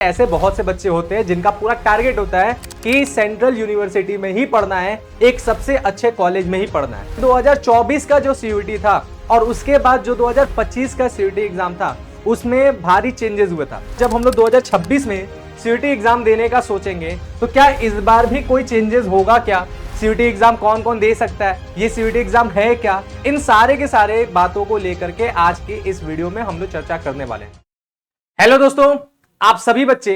ऐसे बहुत से बच्चे होते हैं जिनका पूरा टारगेट होता है कि सेंट्रल यूनिवर्सिटी में ही पढ़ना है, एक सबसे अच्छे कॉलेज में ही पढ़ना है। 2024 का जो सीयूईटी था और उसके बाद जो 2025 का सीयूईटी एग्जाम था उसमें भारी चेंजेस हुआ था। जब हम लोग 2026 में सीयूईटी एग्जाम देने का सोचेंगे तो क्या इस बार भी कोई चेंजेस होगा क्या? सीयूईटी एग्जाम कौन कौन दे सकता है, ये सीयूईटी एग्जाम है क्या? इन सारे के सारे बातों को लेकर के आज की इस वीडियो में हम लोग चर्चा करने वाले हैं। हेलो दोस्तों, आप सभी बच्चे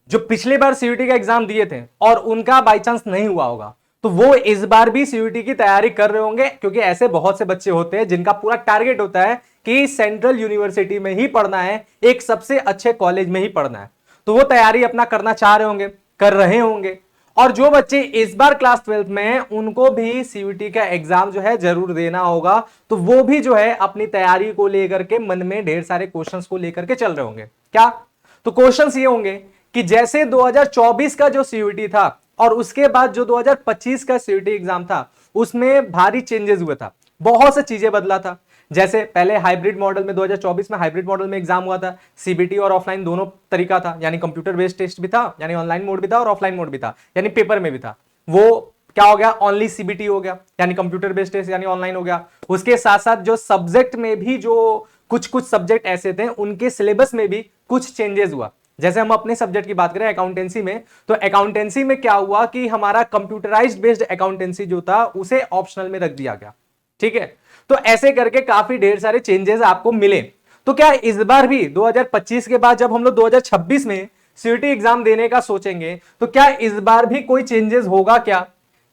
जो पिछले बार सीयूईटी का एग्जाम दिए थे और उनका बाय चांस नहीं हुआ होगा तो वो इस बार भी सीयूईटी की तैयारी कर रहे होंगे, क्योंकि ऐसे बहुत से बच्चे होते हैं जिनका पूरा टारगेट होता है कि सेंट्रल यूनिवर्सिटी में ही पढ़ना है, एक सबसे अच्छे कॉलेज में ही पढ़ना है। तो वो तैयारी अपना करना चाह रहे होंगे, कर रहे होंगे। और जो बच्चे इस बार क्लास 12th में हैं उनको भी सीयूईटी का एग्जाम जो है जरूर देना होगा, तो वो भी जो है अपनी तैयारी को लेकर के मन में ढेर सारे क्वेश्चंस को लेकर के चल रहे होंगे। क्या? तो क्वेश्चंस ये होंगे कि जैसे 2024 का जो सीयूईटी था और उसके बाद जो 2025 का सीयूईटी एग्जाम था उसमें भारी चेंजेस हुआ था, बहुत सी चीजें बदला था। जैसे पहले हाइब्रिड मॉडल में 2024 में हाइब्रिड मॉडल में एग्जाम हुआ था, सीबीटी और ऑफलाइन दोनों तरीका था, यानी कंप्यूटर बेस्ड टेस्ट भी था, यानी ऑनलाइन मोड भी था और ऑफलाइन मोड भी था, यानी पेपर में भी था। वो क्या हो गया, ओनली सीबीटी हो गया, यानी कंप्यूटर बेस्ड टेस्ट यानी ऑनलाइन हो गया। उसके साथ साथ जो सब्जेक्ट में भी जो कुछ कुछ सब्जेक्ट ऐसे थे उनके सिलेबस में भी कुछ चेंजेस हुआ। जैसे हम अपने सब्जेक्ट की बात करें अकाउंटेंसी में, तो अकाउंटेंसी में क्या हुआ कि हमारा कंप्यूटराइज्ड बेस्ड अकाउंटेंसी जो था उसे ऑप्शनल में रख दिया गया। ठीक है, तो ऐसे करके काफी ढेर सारे चेंजेस आपको मिले। तो क्या इस बार भी 2025 के बाद जब हम लोग 2026 में सीयूईटी एग्जाम देने का सोचेंगे तो क्या इस बार भी कोई चेंजेस होगा क्या?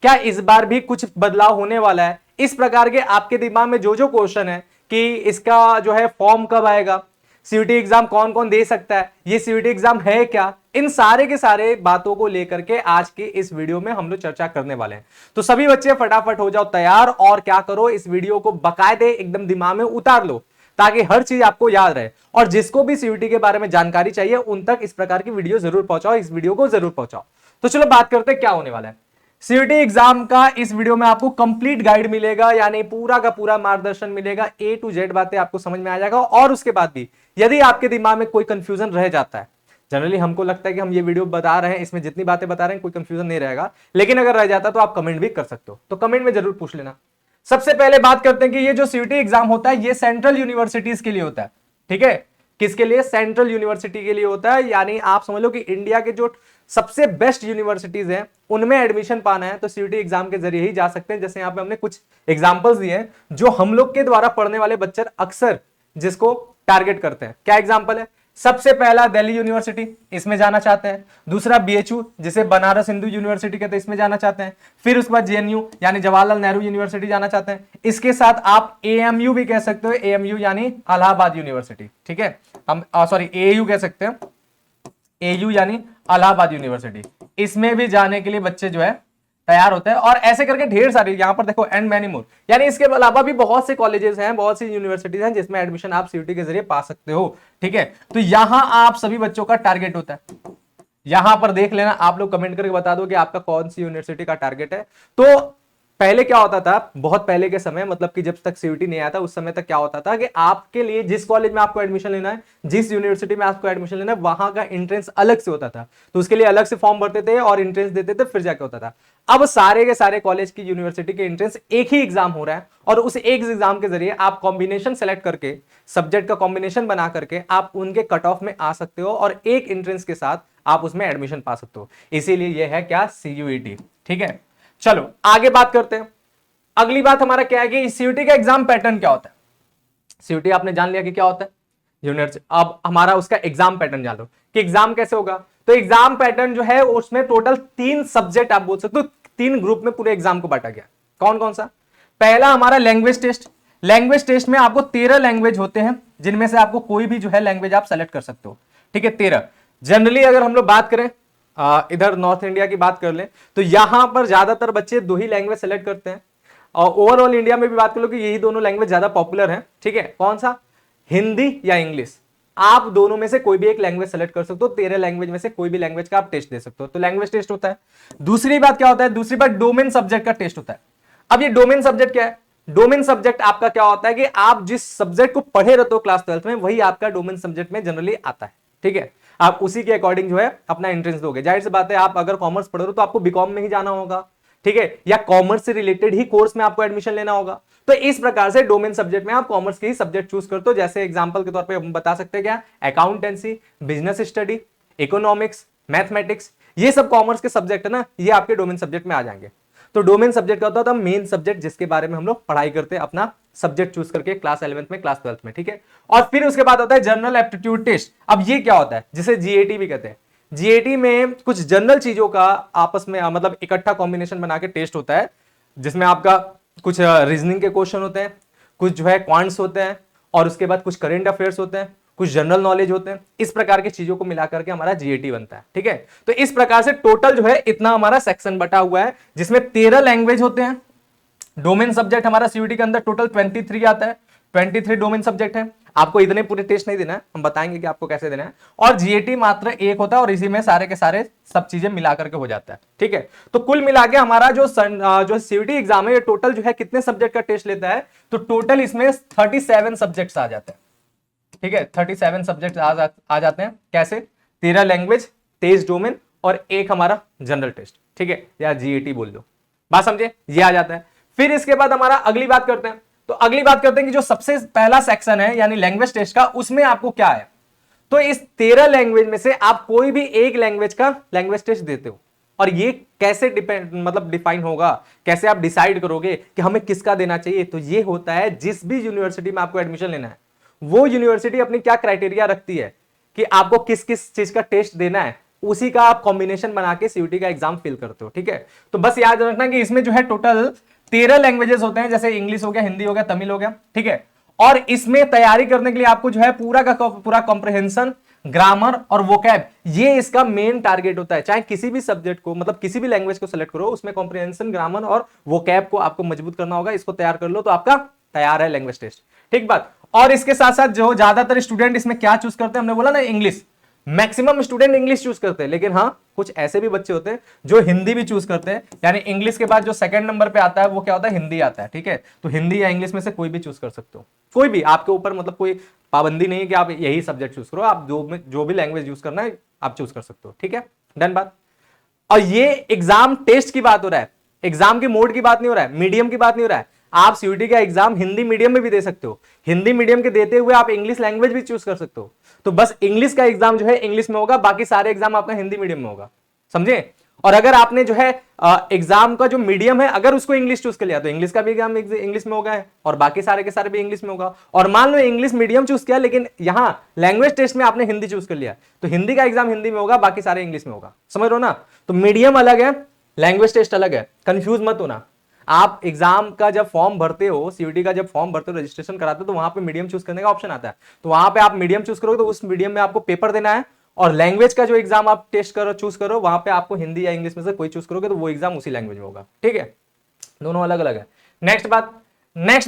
क्या इस बार भी कुछ बदलाव होने वाला है? इस प्रकार के आपके दिमाग में जो जो क्वेश्चन है कि इसका जो है फॉर्म कब आएगा, सीयूईटी एग्जाम कौन कौन दे सकता है, ये सीयूईटी एग्जाम है क्या, इन सारे के सारे बातों को लेकर के आज की इस वीडियो में हम लोग चर्चा करने वाले हैं। तो सभी बच्चे फटाफट हो जाओ तैयार और क्या करो, इस वीडियो को बकायदे एकदम दिमाग में उतार लो ताकि हर चीज आपको याद रहे। और जिसको भी सीयूईटी के बारे में जानकारी चाहिए उन तक इस प्रकार की वीडियो जरूर पहुंचाओ, इस वीडियो को जरूर पहुंचाओ। तो चलो बात करते हैं क्या होने वाला है। सीयूईटी एग्जाम का इस वीडियो में आपको कंप्लीट गाइड मिलेगा, यानी पूरा का पूरा मार्गदर्शन मिलेगा, ए टू जेड बातें आपको समझ में आ जाएगा। और उसके बाद भी यदि आपके दिमाग में कोई कंफ्यूजन रह जाता है, जनरली हमको लगता है कि हम ये वीडियो बता रहे हैं, इसमें जितनी बातें बता रहे हैं कोई कंफ्यूजन नहीं रहेगा, लेकिन अगर रह जाता तो आप कमेंट भी कर सकते हो, तो कमेंट में जरूर पूछ लेना। सबसे पहले बात करते हैं कि ये जो सीयूईटी एग्जाम होता है ये सेंट्रल यूनिवर्सिटीज के लिए होता है। ठीक है, किसके लिए? सेंट्रल यूनिवर्सिटी के लिए होता है, यानी आप समझ लो कि इंडिया के जो सबसे बेस्ट यूनिवर्सिटीज हैं उनमें एडमिशन पाना है तो सीयूईटी एग्जाम के जरिए ही जा सकते हैं। जैसे यहाँ पे हमने कुछ एग्जांपल्स दिए हैं जो हम लोग के द्वारा पढ़ने वाले बच्चे अक्सर जिसको टारगेट करते हैं। क्या एग्जांपल है? सबसे पहला दिल्ली यूनिवर्सिटी, इसमें जाना चाहते हैं। दूसरा बीएचयू जिसे बनारस हिंदू यूनिवर्सिटी कहते हैं, इसमें जाना चाहते हैं। फिर उसके बाद जेएनयू यानी जवाहरलाल नेहरू यूनिवर्सिटी जाना चाहते हैं। इसके साथ आप एएमयू भी कह सकते हो, एएमयू यानी इलाहाबाद यूनिवर्सिटी। ठीक है, हम सॉरी एयू कह सकते हैं, एयू यानी इलाहाबाद यूनिवर्सिटी। इसमें भी जाने के लिए बच्चे जो है तैयार होते हैं। और ऐसे करके ढेर सारी यहां पर देखो एंड मैनी मोर, यानी इसके अलावा भी बहुत से कॉलेजेस हैं, बहुत सी यूनिवर्सिटीज हैं जिसमें एडमिशन आप सीयूईटी के जरिए पा सकते हो। ठीक है, तो यहां आप सभी बच्चों का टारगेट होता है। यहां पर देख लेना, आप लोग कमेंट करके बता दो कि आपका कौन सी यूनिवर्सिटी का टारगेट है। तो पहले क्या होता था, बहुत पहले के समय, मतलब कि जब तक सीयूईटी नहीं आया था उस समय तक क्या होता था कि आपके लिए जिस कॉलेज में आपको एडमिशन लेना है, जिस यूनिवर्सिटी में आपको एडमिशन लेना है, वहां का एंट्रेंस अलग से होता था। तो उसके लिए अलग से फॉर्म भरते थे और एंट्रेंस देते थे, फिर जाके होता था। अब सारे के सारे कॉलेज की यूनिवर्सिटी के एंट्रेंस एक ही एग्जाम हो रहा है और उस एक एग्जाम के जरिए आप कॉम्बिनेशन सेलेक्ट करके, सब्जेक्ट का कॉम्बिनेशन बना करके आप उनके कट ऑफ में आ सकते हो और एक एंट्रेंस के साथ आप उसमें एडमिशन पा सकते हो। इसीलिए यह है क्या, सीयूईटी। ठीक है, चलो आगे बात करते हैं। अगली बात हमारा क्या है कि सीयूईटी का एग्जाम पैटर्न क्या होता है। सीयूईटी आपने जान लिया कि क्या होता है यूनिवर्सिटी, अब हमारा उसका एग्जाम पैटर्न जान लो कि एग्जाम कैसे होगा। तो एग्जाम पैटर्न जो है उसमें टोटल 3 सब्जेक्ट आप बोल सकते हो, 3 ग्रुप में पूरे एग्जाम को बांटा गया। कौन कौन सा? पहला हमारा लैंग्वेज टेस्ट। लैंग्वेज टेस्ट में आपको 13 लैंग्वेज होते हैं जिनमें से आपको कोई भी जो है लैंग्वेज आप सेलेक्ट कर सकते हो। ठीक है, 13। जनरली अगर हम लोग बात करें इधर नॉर्थ इंडिया की बात कर लें तो यहां पर ज्यादातर बच्चे 2 ही लैंग्वेज सेलेक्ट करते हैं। और ओवरऑल इंडिया में भी बात कर लो कि यही दोनों लैंग्वेज ज्यादा पॉपुलर हैं। ठीक है, कौन सा? हिंदी या इंग्लिश। आप दोनों में से कोई भी एक लैंग्वेज सेलेक्ट कर सकते हो, 13 लैंग्वेज में से कोई भी लैंग्वेज का आप टेस्ट दे सकते हो। तो लैंग्वेज टेस्ट होता है। दूसरी बात क्या होता है? दूसरी बात डोमेन सब्जेक्ट का टेस्ट होता है। अब ये डोमेन सब्जेक्ट क्या है? डोमेन सब्जेक्ट आपका क्या होता है कि आप जिस सब्जेक्ट को पढ़े रहते हो क्लास 12th में, वही आपका डोमेन सब्जेक्ट में जनरली आता है। ठीक है, आप उसी के अकॉर्डिंग जो है अपना एंट्रेंस दोगे। जाहिर सी बात है, आप अगर कॉमर्स पढ़ रहे हो तो आपको बीकॉम में ही जाना होगा, ठीक है, या कॉमर्स से रिलेटेड ही कोर्स में आपको एडमिशन लेना होगा। तो इस प्रकार से डोमेन सब्जेक्ट में आप कॉमर्स के ही सब्जेक्ट चूज करते हो। जैसे एग्जांपल के तौर पे हम बता सकते हैं क्या, accountancy, business study, economics, mathematics, ये सब कॉमर्स के सब्जेक्ट है ना, ये आपके डोमेन सब्जेक्ट में आ जाएंगे। तो डोमेन सब्जेक्ट का होता था मेन सब्जेक्ट जिसके बारे में हम लोग पढ़ाई करते हैं अपना सब्जेक्ट चूज करके क्लास 11th में, क्लास 12th में, ठीक है। और फिर उसके बाद होता है जनरल एप्टीट्यूड टेस्ट। अब ये क्या होता है, जिसे जीएटी भी कहते हैं। जीएटी में कुछ जनरल चीजों का आपस में मतलब इकट्ठा कॉम्बिनेशन बना के टेस्ट होता है, जिसमें आपका कुछ रीजनिंग के क्वेश्चन होते हैं, कुछ जो है क्वांट्स होते हैं, और उसके बाद कुछ करंट अफेयर्स होते हैं, कुछ जनरल नॉलेज होते हैं। इस प्रकार की चीजों को मिलाकर के हमारा जीएटी बनता है, ठीक है। तो इस प्रकार से टोटल जो है इतना हमारा सेक्शन बटा हुआ है, जिसमें 13 लैंग्वेज होते हैं। डोमेन सब्जेक्ट हमारा सीयूटी के अंदर टोटल 23 आता है, 23 डोमेन सब्जेक्ट है। आपको इतने पूरे टेस्ट नहीं देना है, हम बताएंगे कि आपको कैसे देना है। और जीएटी मात्र एक होता है और इसी में सारे के सारे सब चीजें मिला करके हो जाता है, ठीक है। तो कुल मिला के हमारा जो सीयूटी एग्जाम है, ये टोटल जो है कितने सब्जेक्ट का टेस्ट लेता है, तो टोटल इसमें 37 सब्जेक्ट्स आ जाते हैं, ठीक है। 37 सब्जेक्ट आ जाते हैं। कैसे, 13 लैंग्वेज, 23 डोमेन और एक हमारा जनरल टेस्ट, ठीक है, या जीएटी बोल दो, बात समझे, ये आ जाता है। फिर इसके बाद हमारा अगली बात करते हैं। तो अगली बात करते हैं कि जो सबसे पहला सेक्शन है यानी लैंग्वेज टेस्ट का, उसमें आपको क्या है। तो इस 13 लैंग्वेज में से आप कोई भी एक लैंग्वेज का लैंग्वेज टेस्ट देते हो। और ये कैसे डिफाइन होगा, कैसे आप डिसाइड करोगे कि हमें किसका देना चाहिए, तो ये होता है जिस भी यूनिवर्सिटी में आपको एडमिशन लेना है, वो यूनिवर्सिटी अपनी क्या क्राइटेरिया रखती है कि आपको किस किस चीज का टेस्ट देना है, उसी का आप कॉम्बिनेशन बना के सीयूटी का एग्जाम फिल करते हो, ठीक है। तो बस याद रखना कि इसमें जो है टोटल 13 लैंग्वेजेस होते हैं, जैसे इंग्लिश हो गया, हिंदी हो गया, तमिल हो गया, ठीक है। और इसमें तैयारी करने के लिए आपको जो है पूरा का पूरा कॉम्प्रिहेंशन, ग्रामर और वोकैब, ये इसका मेन टारगेट होता है। चाहे किसी भी सब्जेक्ट को, मतलब किसी भी लैंग्वेज को सिलेक्ट करो, उसमें कॉम्प्रिहेंशन, ग्रामर और वोकैब को आपको मजबूत करना होगा। इसको तैयार कर लो तो आपका तैयार है लैंग्वेज टेस्ट, ठीक बात। और इसके साथ साथ जो ज्यादातर स्टूडेंट इसमें क्या चूज करते हैं, हमने बोला ना English, maximum student English choose करते हैं, लेकिन हाँ कुछ ऐसे भी बच्चे होते हैं जो हिंदी भी चूज करते हैं। यानी इंग्लिश के बाद जो सेकंड नंबर पे आता है वो क्या होता है, हिंदी आता है, ठीक है। तो हिंदी या इंग्लिश में से कोई भी चूज कर सकते हो, कोई भी, आपके ऊपर मतलब कोई पाबंदी नहीं है कि आप यही सब्जेक्ट चूज करो, आप जो भी लैंग्वेज यूज करना है आप चूज कर सकते हो, ठीक है, डन बात। और ये एग्जाम टेस्ट की बात हो रहा है, एग्जाम के मोड की बात नहीं हो रहा है, मीडियम की बात नहीं हो रहा है। आप सीयूटी का एग्जाम हिंदी मीडियम में भी दे सकते हो, हिंदी मीडियम के देते हुए आप इंग्लिश लैंग्वेज भी चूज कर सकते हो। तो बस इंग्लिश का एग्जाम जो है इंग्लिश में होगा, बाकी सारे एग्जाम आपका हिंदी मीडियम में होगा, समझे। और अगर आपने जो है एग्जाम का जो मीडियम है, अगर उसको इंग्लिश चूज कर लिया तो इंग्लिश का भी एग्जाम इंग्लिश में होगा, और बाकी सारे के सारे भी इंग्लिश में होगा। और मान लो इंग्लिश मीडियम चूज किया, लेकिन यहां लैंग्वेज टेस्ट में आपने हिंदी चूज कर लिया, तो हिंदी का एग्जाम हिंदी में होगा, बाकी सारे इंग्लिश में होगा, समझ रहे हो ना। तो मीडियम अलग है, लैंग्वेज टेस्ट अलग है, कंफ्यूज मत होना। आप एग्जाम का जब फॉर्म भरते हो, सीयूटी का जब फॉर्म भरते हो, रजिस्ट्रेशन कराते हो, तो वहां पे मीडियम चूज करने का ऑप्शन आता है। तो वहां पे आप मीडियम चूज करोगे तो उस मीडियम में आपको पेपर देना है, और लैंग्वेज का जो एग्जाम आप टेस्ट करो, चूज करो, वहां पे आपको हिंदी या इंग्लिश में से कोई चूज करोगे तो वो एग्जाम उसी लैंग्वेज में होगा, ठीक है। दोनों अलग अलग है। नेक्स्ट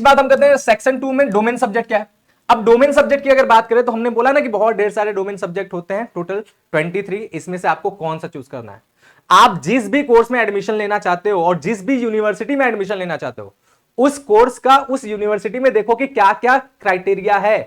बात हम करते हैं सेक्शन 2 में डोमेन सब्जेक्ट क्या है। अब डोमेन सब्जेक्ट की अगर बात करें तो हमने बोला ना कि बहुत ढेर सारे डोमेन सब्जेक्ट होते हैं, टोटल 23। इसमें से आपको कौन सा चूज करना है। आप जिस भी कोर्स में एडमिशन लेना चाहते हो और जिस भी यूनिवर्सिटी में एडमिशन लेना चाहते हो, उस कोर्स का उस यूनिवर्सिटी में देखो कि क्या क्या क्राइटेरिया है,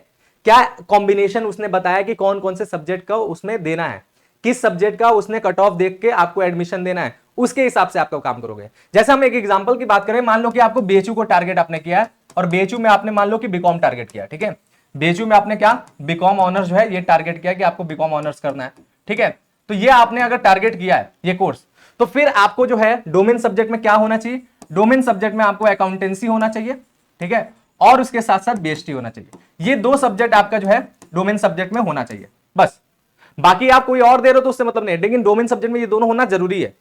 क्या कॉम्बिनेशन उसने बताया कि कौन कौन से सब्जेक्ट का उसमें देना है, किस सब्जेक्ट का उसने कट ऑफ देख के आपको एडमिशन देना है, उसके हिसाब से आपका काम करोगे। जैसे हम एक एग्जांपल की बात करें, मान लो कि आपको बीएचयू को टारगेट आपने किया है, और बीएचयू में आपने मान लो कि बीकॉम टारगेट किया, ठीक है। बीएचयू में आपने क्या, बीकॉम ऑनर्स जो है ये टारगेट किया कि आपको बीकॉम ऑनर्स करना है, ठीक है। तो ये आपने अगर टारगेट किया है ये कोर्स, तो फिर आपको जो है डोमेन सब्जेक्ट में क्या होना चाहिए, डोमेन सब्जेक्ट में आपको अकाउंटेंसी होना चाहिए, ठीक है, और उसके साथ साथ बीएसटी होना चाहिए। ये 2 सब्जेक्ट आपका जो है डोमेन सब्जेक्ट में होना चाहिए, बस। बाकी आप कोई और दे रहे हो तो उससे मतलब नहीं, लेकिन डोमेन सब्जेक्ट में ये दोनों होना जरूरी है।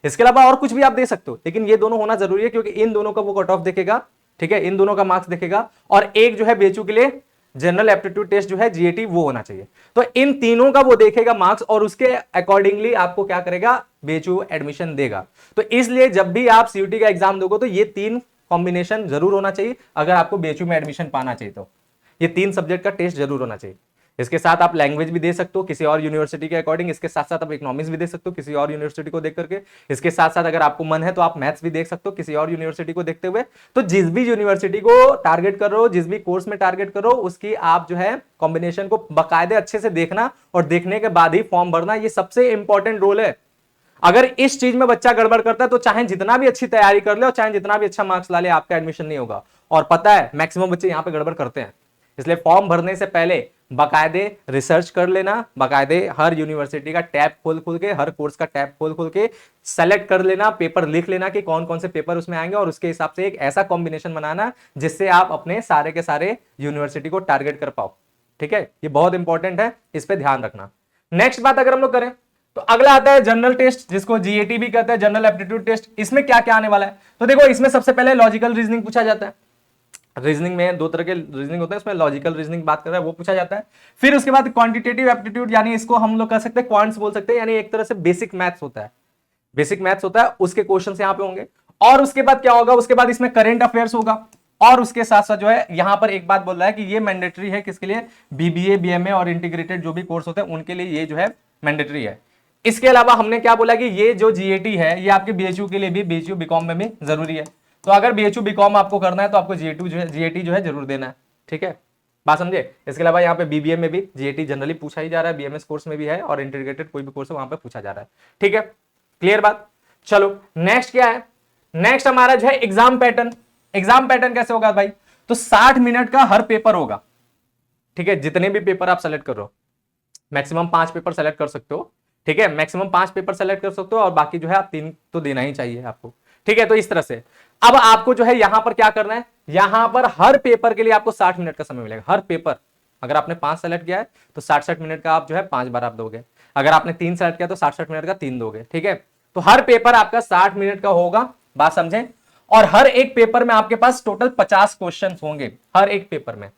इसके अलावा और कुछ भी आप दे सकते हो, लेकिन ये दोनों होना जरूरी है, क्योंकि इन दोनों का वो कट ऑफ देखेगा, ठीक है, इन दोनों का मार्क्स देखेगा। और एक जो है बीएचयू के लिए जनरल एप्टीट्यूड टेस्ट जो है जीएटी, वो होना चाहिए। तो इन तीनों का वो देखेगा मार्क्स, और उसके अकॉर्डिंगली आपको क्या करेगा, बीएचयू एडमिशन देगा। तो इसलिए जब भी आप सीयूटी का एग्जाम दोगे तो ये 3 कॉम्बिनेशन जरूर होना चाहिए। अगर आपको बीएचयू में एडमिशन पाना चाहिए तो ये 3 सब्जेक्ट का टेस्ट जरूर होना चाहिए। इसके साथ आप लैंग्वेज भी दे सकते हो किसी और यूनिवर्सिटी के अकॉर्डिंग, इसके साथ साथ आप इकोनॉमिक्स भी दे सकते हो किसी और यूनिवर्सिटी को देख करके, इसके साथ साथ अगर आपको मन है तो आप मैथ्स भी देख सकते हो किसी और यूनिवर्सिटी को देखते हुए। तो जिस भी यूनिवर्सिटी को टारगेट कर रहे हो, जिस भी कोर्स में टारगेट कर रहे हो, उसकी आप जो है कॉम्बिनेशन को बाकायदे अच्छे से देखना और देखने के बाद ही फॉर्म भरना, ये सबसे इंपॉर्टेंट रोल है। अगर इस चीज में बच्चा गड़बड़ करता है तो चाहे जितना भी अच्छी तैयारी कर ले और चाहे जितना भी अच्छा मार्क्स ला ले, आपका एडमिशन नहीं होगा। और पता है मैक्सिमम बच्चे यहां पे गड़बड़ करते हैं, इसलिए फॉर्म भरने से पहले बाकायदे रिसर्च कर लेना, बाकायदे हर यूनिवर्सिटी का टैब खोल खोल के, हर कोर्स का टैब खोल खोल के सेलेक्ट कर लेना, पेपर लिख लेना कि कौन कौन से पेपर उसमें आएंगे, और उसके हिसाब से एक ऐसा कॉम्बिनेशन बनाना जिससे आप अपने सारे के सारे यूनिवर्सिटी को टारगेट कर पाओ। ठीक है, ये बहुत इंपॉर्टेंट है, इस पर ध्यान रखना। नेक्स्ट बात अगर हम लोग करें तो अगला आता है जनरल टेस्ट, जिसको जीएटी भी कहते हैं, जनरल एप्टीट्यूड टेस्ट। इसमें क्या क्या आने वाला है? तो देखो, इसमें सबसे पहले लॉजिकल रीजनिंग पूछा जाता है। रीजनिंग में दो तरह के रीजनिंग होते हैं, उसमें लॉजिकल रीजनिंग बात कर रहा है वो पूछा जाता है। फिर उसके बाद क्वांटिटेटिव एप्टीट्यूड, यानी इसको हम लोग कह सकते हैं क्वांट्स बोल सकते हैं, यानी एक तरह से बेसिक मैथ्स होता है, बेसिक मैथ्स होता है, उसके क्वेश्चंस यहां पे होंगे। और उसके बाद क्या होगा? उसके बाद इसमें करंट अफेयर्स होगा। और उसके साथ साथ जो है यहां पर एक बात बोल रहा है कि ये मैंडेटरी है किसके लिए? बीबीए, बीएमए और इंटीग्रेटेड जो भी कोर्स होते हैं उनके लिए ये जो है मैंडेटरी है। इसके अलावा हमने क्या बोला कि ये जो जीएटी है ये आपके बीएचयू के लिए भी, बीएचयू बीकॉम में भी जरूरी है। तो अगर बीएचयू बीकॉम आपको करना है तो आपको जीएटी जो है जरूर देना है। ठीक है, बात समझे? इसके अलावा यहाँ पे बीबीए में भी जीएटी जनरली पूछा ही जा रहा है, बीएमएस कोर्स में भी है, और इंटीग्रेटेड कोई भी कोर्स है वहां पे पूछा जा रहा है। ठीक है, क्लियर बात? चलो नेक्स्ट क्या है? नेक्स्ट हमारा जो है एग्जाम पैटर्न। एग्जाम पैटर्न कैसे होगा भाई? तो 60 मिनट का हर पेपर होगा। ठीक है, जितने भी पेपर आप सेलेक्ट करो, मैक्सिमम 5 पेपर सेलेक्ट कर सकते हो। ठीक है, मैक्सिमम 5 पेपर सेलेक्ट कर सकते हो, और बाकी जो है आप 3 तो देना ही चाहिए आपको। ठीक है, तो इस तरह से अब आपको जो है यहां पर क्या करना है, यहां पर हर पेपर के लिए आपको 60 मिनट का समय मिलेगा। हर पेपर, अगर आपने 5 सेलेक्ट किया है तो 60 मिनट का आप जो है 5 बार आप दोगे। अगर आपने 3 सेलेक्ट किया तो 60 मिनट का 3 दोगे। ठीक है, तो हर पेपर आपका 60 मिनट का होगा, बात समझे? और हर एक पेपर में आपके पास टोटल 50 क्वेश्चन होंगे। हर एक पेपर में,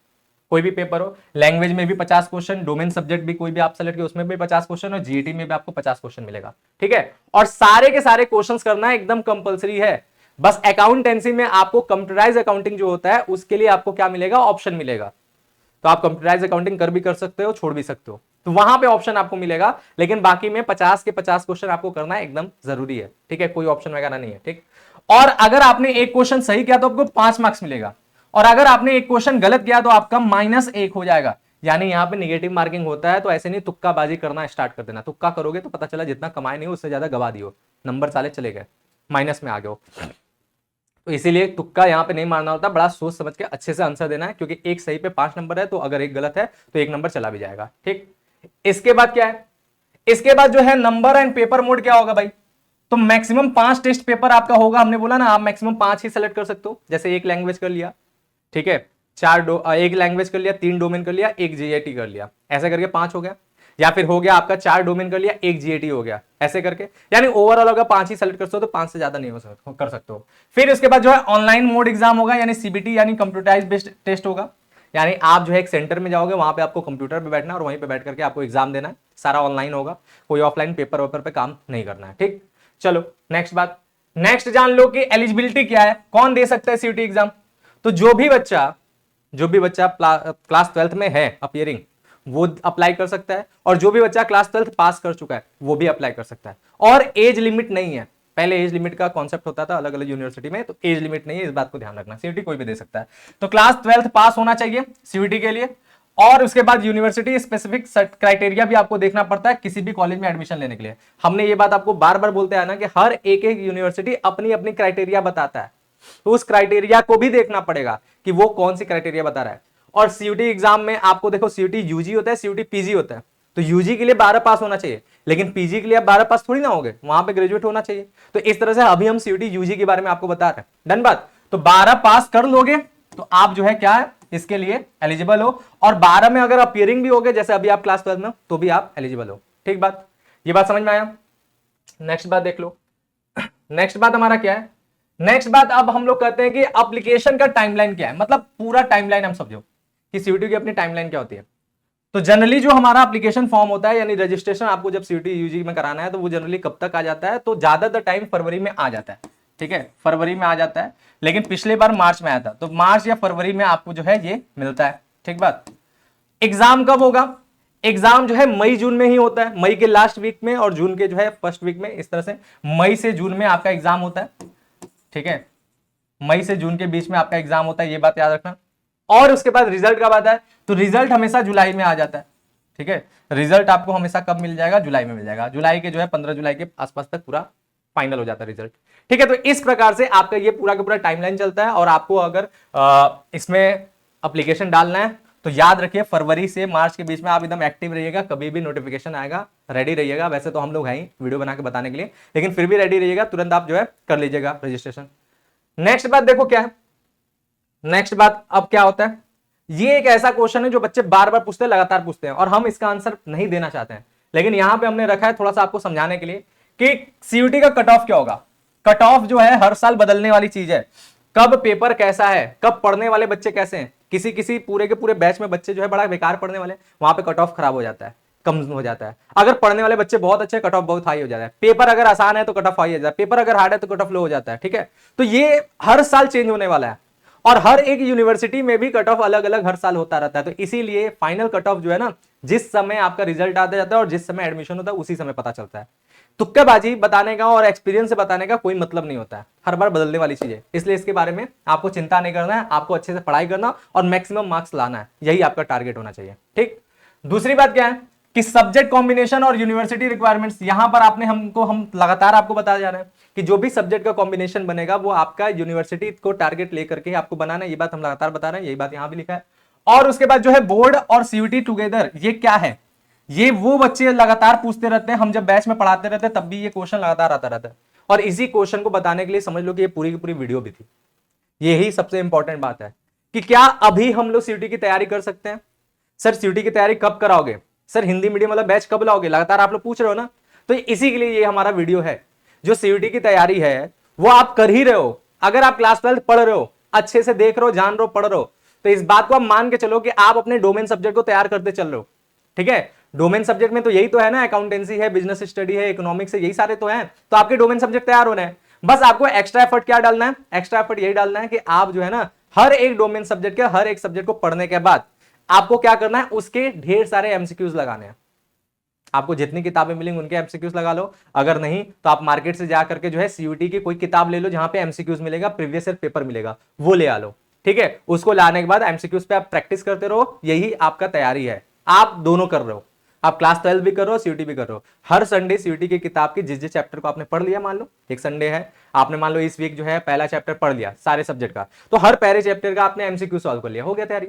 कोई भी पेपर हो, लैंग्वेज में भी 50 क्वेश्चन, डोमेन सब्जेक्ट भी कोई भी आप सेलेक्ट किए उसमें भी 50 क्वेश्चन, और जीएटी में भी आपको 50 क्वेश्चन मिलेगा। ठीक है, और सारे के सारे क्वेश्चंस करना एकदम कंपलसरी है। बस अकाउंटेंसी में आपको कंप्यूटराइज अकाउंटिंग जो होता है उसके लिए आपको क्या मिलेगा? ऑप्शन मिलेगा। तो आप कंप्यूटराइज अकाउंटिंग कर भी कर सकते हो, छोड़ भी सकते हो, तो वहां पे ऑप्शन आपको मिलेगा। लेकिन बाकी में 50 के 50 क्वेश्चन आपको करना एकदम जरूरी है। ठीक है, कोई ऑप्शन वगैरह नहीं है। ठीक, और अगर आपने एक क्वेश्चन सही किया तो आपको 5 मार्क्स मिलेगा, और अगर आपने एक क्वेश्चन गलत किया तो आपका -1 हो जाएगा। यानी यहां पे नेगेटिव मार्किंग होता है। तो ऐसे नहीं तुक्काबाजी करना स्टार्ट कर देना। तुक्का करोगे तो पता चला जितना कमाए नहीं हो उससे ज्यादा गवा दियो, नंबर साले चले गए, माइनस में आ गए। तो इसीलिए तुक्का यहां पे नहीं मारना होता, बड़ा सोच समझ के अच्छे से आंसर देना है, क्योंकि एक सही पे 5 नंबर है, तो अगर एक गलत है तो 1 नंबर चला भी जाएगा। ठीक, इसके बाद क्या है? इसके बाद जो है नंबर एंड पेपर मोड क्या होगा भाई? तो मैक्सिमम 5 टेस्ट पेपर आपका होगा। हमने बोला ना आप मैक्सिमम 5 ही सेलेक्ट कर सकते हो। जैसे एक लैंग्वेज कर लिया, ठीक है, एक लैंग्वेज कर लिया, 3 डोमेन कर लिया, एक जीएटी कर लिया, ऐसे करके 5 हो गया। या फिर हो गया आपका 4 डोमेन कर लिया, एक जीएटी हो गया, ऐसे करके। यानी ओवरऑल अगर 5 ही सेलेक्ट कर सकते हो तो 5 से ज्यादा नहीं कर सकते हो। फिर उसके बाद जो है ऑनलाइन मोड एग्जाम होगा, यानी सीबीटी, यानी कंप्यूटराइज बेस्ड टेस्ट होगा। यानी आप जो है एक सेंटर में जाओगे, वहां पे आपको कंप्यूटर पे बैठना और वहीं पे बैठ करके आपको एग्जाम देना है। सारा ऑनलाइन होगा, कोई ऑफलाइन पेपर वेपर पे काम नहीं करना है। ठीक, चलो नेक्स्ट बात। नेक्स्ट जान लो कि एलिजिबिलिटी क्या है, कौन दे सकता है सीयूटी एग्जाम। तो जो भी बच्चा क्लास 12th में है अपियरिंग, वो अप्लाई कर सकता है, और जो भी बच्चा क्लास 12th पास कर चुका है वो भी अप्लाई कर सकता है। और एज लिमिट नहीं है। पहले एज लिमिट का कॉन्सेप्ट होता था अलग अलग यूनिवर्सिटी में, तो एज लिमिट नहीं है, इस बात को ध्यान रखना। सीयूटी कोई भी दे सकता है। तो क्लास 12th पास होना चाहिए सीयूटी के लिए। और उसके बाद यूनिवर्सिटी स्पेसिफिक क्राइटेरिया भी आपको देखना पड़ता है किसी भी कॉलेज में एडमिशन लेने के लिए। हमने ये बात आपको बार बार बोलते हैं ना कि हर एक यूनिवर्सिटी अपनी अपनी क्राइटेरिया बताता है, तो उस क्राइटेरिया को भी देखना पड़ेगा कि वो कौन सी क्राइटेरिया बता रहा है। और सीयूटी एग्जाम में आपको देखो, सीयूटी यूजी होता है, सीयूटी पीजी होता है। तो यूजी के लिए 12 पास होना चाहिए, लेकिन पीजी के लिए आप 12 पास थोड़ी ना होगे, वहां पे ग्रेजुएट होना चाहिए। तो इस तरह से अभी हम सीयूटी यूजी के बारे में आपको बता रहे हैं। डन बात? तो 12 पास कर लोगे तो आप जो है क्या है इसके लिए एलिजिबल हो, और 12 में अगर अपियरिंग भी होगे जैसे अभी आप क्लास 12 में, तो भी आप एलिजिबल हो। ठीक बात, ये बात समझ में आया? नेक्स्ट बात देख लो। नेक्स्ट बात हमारा क्या है? नेक्स्ट बात अब हम लोग कहते हैं कि एप्लीकेशन का टाइमलाइन क्या है, मतलब पूरा टाइमलाइन हम समझो कि सीयूटी की अपनी टाइमलाइन क्या होती है। तो जनरली जो हमारा एप्लीकेशन फॉर्म होता है, यानी रजिस्ट्रेशन आपको जब सीयूटी यूजी में कराना है, तो वो जनरली कब तक आ जाता है? तो ज्यादातर टाइम फरवरी में आ जाता है। ठीक है, फरवरी में आ जाता है, लेकिन पिछले बार मार्च में आया था, तो मार्च या फरवरी में आपको जो है ये मिलता है। ठीक बात। एग्जाम कब होगा? एग्जाम जो है मई जून में ही होता है, मई के लास्ट वीक में और जून के जो है फर्स्ट वीक में, इस तरह से मई से जून में आपका एग्जाम होता है। ठीक है, मई से जून के बीच में आपका एग्जाम होता है, ये बात याद रखना। और उसके बाद रिजल्ट कब आता है, तो रिजल्ट हमेशा जुलाई में आ जाता है। ठीक है, रिजल्ट आपको हमेशा कब मिल जाएगा, जुलाई में मिल जाएगा। जुलाई के जो है 15 जुलाई के आसपास तक पूरा फाइनल हो जाता है रिजल्ट। ठीक है, तो इस प्रकार से आपका ये पूरा का पूरा टाइमलाइन चलता है। और आपको अगर इसमें एप्लीकेशन डालना है तो याद रखिए फरवरी से मार्च के बीच में आप एकदम एक्टिव रहिएगा, कभी भी नोटिफिकेशन आएगा रेडी रहिएगा। वैसे तो हम लोग हैं ही वीडियो बना के बताने के लिए, लेकिन फिर भी रेडी रहिएगा, तुरंत आप जो है कर लीजिएगा रजिस्ट्रेशन। नेक्स्ट बात देखो क्या है, नेक्स्ट बात अब क्या होता है, ये एक ऐसा क्वेश्चन है जो बच्चे बार बार पूछते हैं, लगातार पूछते हैं, और हम इसका आंसर नहीं देना चाहते हैं, लेकिन यहां पे हमने रखा है थोड़ा सा आपको समझाने के लिए कि सीयूटी का कट ऑफ क्या होगा। कट ऑफ जो है हर साल बदलने वाली चीज है, कब पेपर कैसा है, कब पढ़ने वाले बच्चे कैसे हैं। किसी किसी पूरे के पूरे बैच में बच्चे जो है बड़ा बेकार पढ़ने वाले, वहां पे कट ऑफ खराब हो जाता है, कम हो जाता है। अगर पढ़ने वाले बच्चे बहुत अच्छे, कट ऑफ बहुत हाई हो जाता है। पेपर अगर आसान है तो कट ऑफ हाई हो जाता है, पेपर अगर हार्ड है तो कट ऑफ लो हो जाता है। ठीक है, तो ये हर साल चेंज होने वाला है, और हर एक यूनिवर्सिटी में भी कट ऑफ अलग अलग हर साल होता रहता है। तो इसीलिए फाइनल कट ऑफ जो है ना, जिस समय आपका रिजल्ट आता जाता है और जिस समय एडमिशन होता है उसी समय पता चलता है। तुक्केबाजी बताने का और एक्सपीरियंस से बताने का कोई मतलब नहीं होता है, हर बार बदलने वाली चीज है। इसलिए इसके बारे में आपको चिंता नहीं करना है, आपको अच्छे से पढ़ाई करना और मैक्सिमम मार्क्स लाना है, यही आपका टारगेट होना चाहिए। ठीक, दूसरी बात क्या है कि सब्जेक्ट कॉम्बिनेशन और यूनिवर्सिटी रिक्वायरमेंट्स, यहां पर हम लगातार आपको बताया जा रहे हैं कि जो भी सब्जेक्ट का कॉम्बिनेशन बनेगा वो आपका यूनिवर्सिटी को टारगेट लेकर के आपको बनाना है, ये बात हम लगातार बता रहे हैं, यही बात यहां भी लिखा है। और उसके बाद जो है बोर्ड और सीयूटी टुगेदर, ये क्या है, ये वो बच्चे लगातार पूछते रहते हैं, हम जब बैच में पढ़ाते रहते हैं तब भी ये क्वेश्चन लगातार आता रहता है, और इसी क्वेश्चन को बताने के लिए समझ लो कि ये पूरी की पूरी वीडियो भी थी। यही सबसे इंपॉर्टेंट बात है कि क्या अभी हम लोग सीयूटी की तैयारी कर सकते हैं। सर सीयूटी की तैयारी कब कराओगे, सर हिंदी मीडियम वाला बैच कब लाओगे, लगातार आप लोग पूछ रहे हो ना, तो इसी के लिए ये हमारा वीडियो है। जो सीयूटी की तैयारी है वो आप कर ही रहे हो, अगर आप क्लास 12 पढ़ रहे हो, अच्छे से देख रहे हो, जान रहे हो, पढ़ रहे हो, तो इस बात को आप मान के चलो कि आप अपने डोमेन सब्जेक्ट को तैयार करते चल रहे हो। ठीक है, डोमेन सब्जेक्ट में तो यही तो है ना, अकाउंटेंसी है, बिजनेस स्टडी है, इकोनॉमिक्स है, यही सारे तो हैं। तो आपके डोमेन सब्जेक्ट तैयार होने हैं, बस आपको एक्स्ट्रा एफर्ट क्या डालना है, एक्स्ट्रा एफर्ट यही डालना है कि आप जो है ना हर एक डोमेन सब्जेक्ट के हर एक सब्जेक्ट को पढ़ने के बाद आपको क्या करना है, उसके ढेर सारे एमसीक्यूज लगाने हैं। आपको जितनी किताबें मिलेंगी उनके एमसीक्यूज लगा लो, अगर नहीं तो आप मार्केट से जाकर के जो है सीयूटी की कोई किताब ले लो जहां पे एमसीक्यूज मिलेगा, प्रीवियस ईयर पेपर मिलेगा, वो ले आ लो। ठीक है, उसको लाने के बाद एमसीक्यूज पे आप प्रैक्टिस करते रहो, यही आपका तैयारी है। आप दोनों कर रहे हो, आप क्लास 12 भी कर रहे हो, सीयूटी भी कर रहे हो। हर संडे सीयूटी की किताब की जिस चैप्टर को आपने पढ़ लिया, मान लो एक संडे है, आपने मान लो इस वीक जो है पहला चैप्टर पढ़ लिया सारे सब्जेक्ट का, तो हर पहले चैप्टर का आपने एमसीक्यू सॉल्व कर लिया, हो गया तैयारी।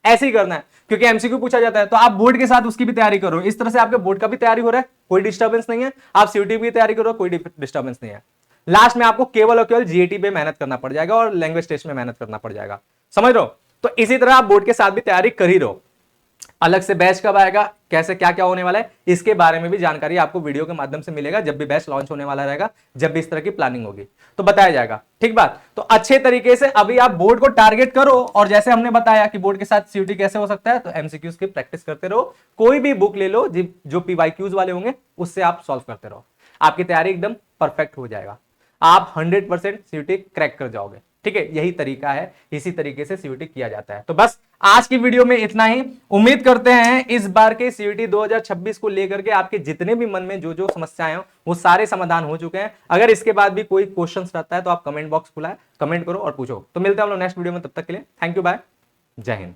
ऐसे ही करना है, क्योंकि एमसीक्यू पूछा जाता है, तो आप बोर्ड के साथ उसकी भी तैयारी करो। इस तरह से आपके बोर्ड का भी तैयारी हो रहा है, कोई डिस्टर्बेंस नहीं है, आप सीयूटी की तैयारी करो, कोई डिस्टर्बेंस नहीं है। लास्ट में आपको केवल और केवल जीएटी पे मेहनत करना पड़ जाएगा और लैंग्वेज टेस्ट में मेहनत करना पड़ जाएगा, समझ रहे हो। तो इसी तरह आप बोर्ड के साथ भी तैयारी कर ही रहो। अलग से बैच कब आएगा, कैसे क्या क्या होने वाला है, इसके बारे में भी जानकारी आपको वीडियो के माध्यम से मिलेगा। जब भी बैच लॉन्च होने वाला रहेगा, जब भी इस तरह की प्लानिंग होगी तो बताया जाएगा। ठीक बात, तो अच्छे तरीके से अभी आप बोर्ड को टारगेट करो, और जैसे हमने बताया कि बोर्ड के साथ सीयूटी कैसे हो सकता है, तो एमसीक्यूज की प्रैक्टिस करते रहो। कोई भी बुक ले लो जो पीवाईक्यूज वाले होंगे, उससे आप सॉल्व करते रहो, आपकी तैयारी एकदम परफेक्ट हो जाएगा, आप 100% सीयूटी क्रैक कर जाओगे। ठीक है, यही तरीका है, इसी तरीके से सीयूटी किया जाता है। तो बस आज की वीडियो में इतना ही। उम्मीद करते हैं इस बार के सीयूटी 2026 को लेकर के आपके जितने भी मन में जो जो समस्याएं हो वो सारे समाधान हो चुके हैं। अगर इसके बाद भी कोई क्वेश्चन रहता है तो आप कमेंट बॉक्स खुला है, कमेंट करो और पूछो। तो मिलते हैं हम लोग नेक्स्ट वीडियो में, तब तक के लिए थैंक यू, बाय, जय हिंद।